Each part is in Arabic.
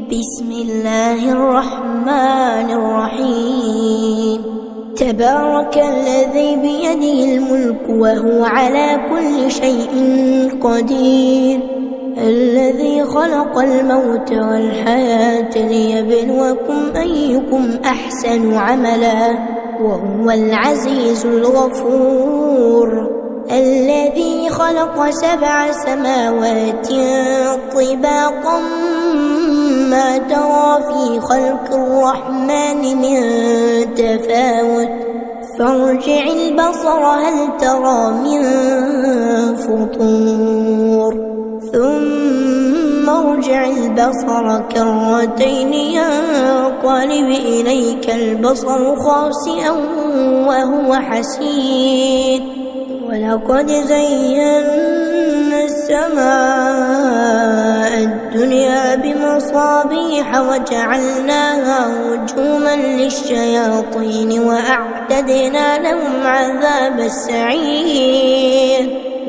بسم الله الرحمن الرحيم. تبارك الذي بيده الملك وهو على كل شيء قدير، الذي خلق الموت والحياة ليبلوكم أيكم أحسن عملا وهو العزيز الغفور. الذي خلق 7 سماوات طباقا ما ترى في خلق الرحمن من تفاوت فارجع البصر هل ترى من فطور ثم ارجع البصر كرتين ينقلب إليك البصر خاسئا وهو حسير. ولقد زينا السماء الدنيا بمصابيح وجعلناها رجوما للشياطين وأعتدنا لهم عذاب السعير.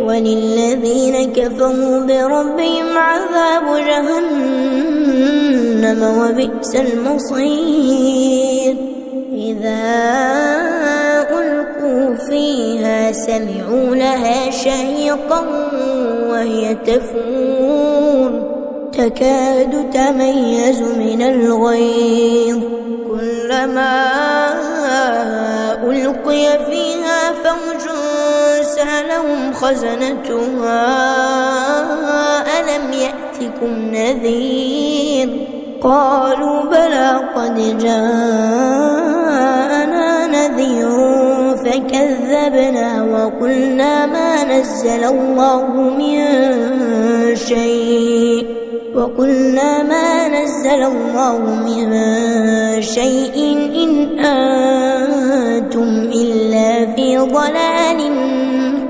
وللذين كفروا بربهم عذاب جهنم وبئس المصير. إذا ألقوا فيها سمعوا لها شهيقا وهي تفور تكاد تميز من الغيظ كلما ألقي فيها فوج سألهم خزنتها ألم يأتكم نذير قالوا بلى قد جاءنا نذير فكذبنا وقلنا ما نزل الله من شيء إن أنتم إلا في ضلال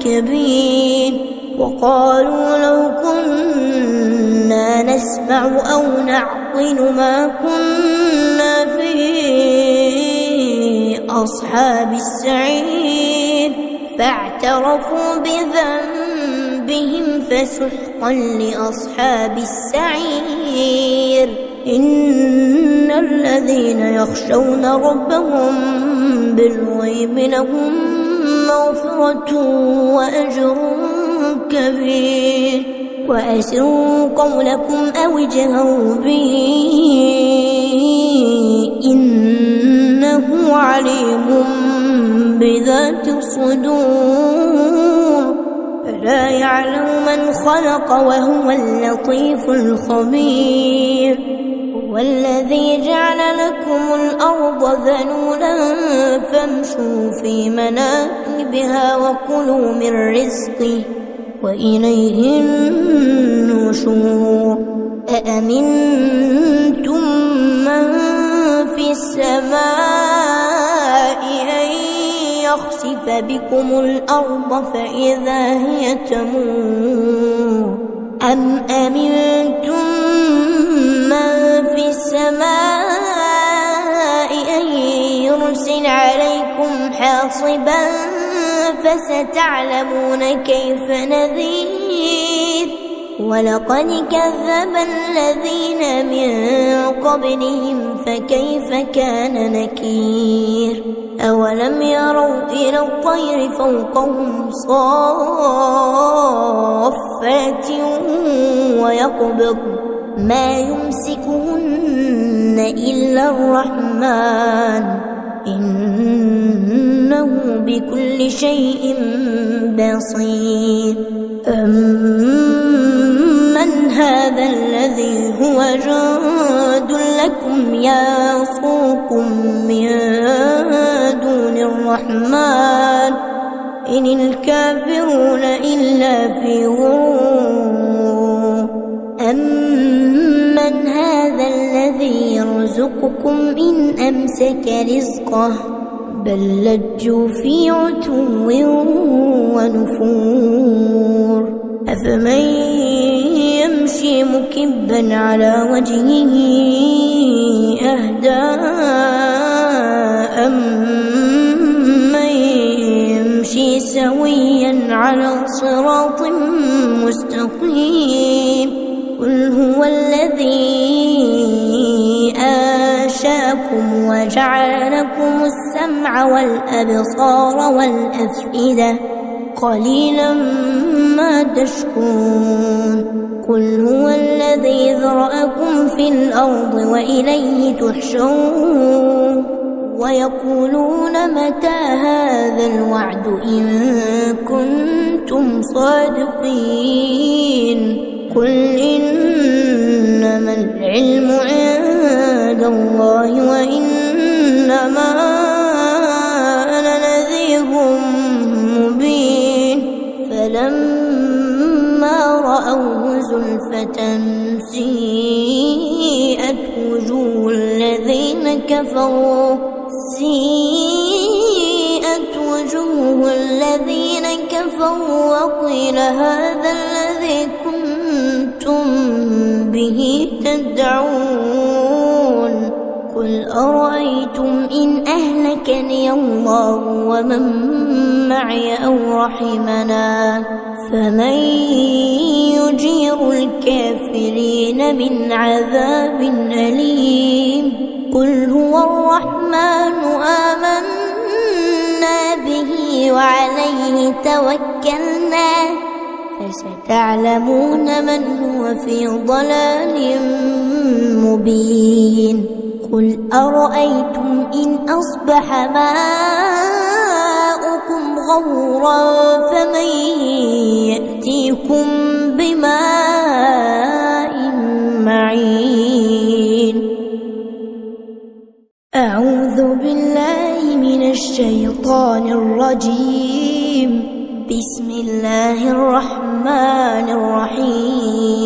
كبير. وقالوا لو كنا نسمع أو نعقل ما كنا في أصحاب السعير فاعترفوا بذنبهم فسحقا لأصحاب السعير. إن الذين يخشون ربهم بالغيب لهم مغفرة وأجر كبير. وأسروا قولكم أو اجهروا به إنه عليم بذات الصدور. فلا يعلم من خلق وهو اللطيف الخبير. هو الذي جعل لكم الأرض ذلولا فامشوا في مناكبها وكلوا من رزقه وإليه النشور. أأمنتم من في السماء أن يخسف بكم الأرض فإذا هي تمور أم أمنتم من في السماء أن يرسل عليكم حاصبا فستعلمون كيف نذير. ولقد كذب الذين من قبلهم فكيف كان نكير. أولم يروا إلى الطير فوقهم صافات ويقبض ما يمسكهن إلا الرحمن إنه بكل شيء بصير. أمن هذا الذي هو جند لكم يصوكم من دون الرحمن إن الكافرون إلا في غرور. أمن هذا الذي يرزقكم إن أمسك رزقه بل لجوا في عتو ونفور. أفمن يمشي مكبا على وجهه أهدى أمن يمشي سويا على صراط مستقيم. قل هو الذي أنشأكم وجعل لكم السمع والأبصار والأفئدة قليلا ما تشكرون قل هو الذي ذرأكم في الأرض وإليه تحشرون ويقولون متى هذا الوعد إن كنتم صادقين قل إنما العلم عند الله وإنما أنا نذير مبين فلما رأوه زلفة سيئت وجوه الذين كفروا وقيل هذا الذي كنتم به تدعون قل أرأيتم إن أهلكني الله ومن معي أو رحمنا فمن يجير الكافرين من عذاب أليم قل هو الرحمن آمنا به وعليه توكلنا فستعلمون من هو في ضلال مبين قل أرأيتم إن أصبح ماؤكم غورا فمن يأتيكم بماء معين أعوذ بالله من الشيطان الرجيم بسم الله الرحمن الرحيم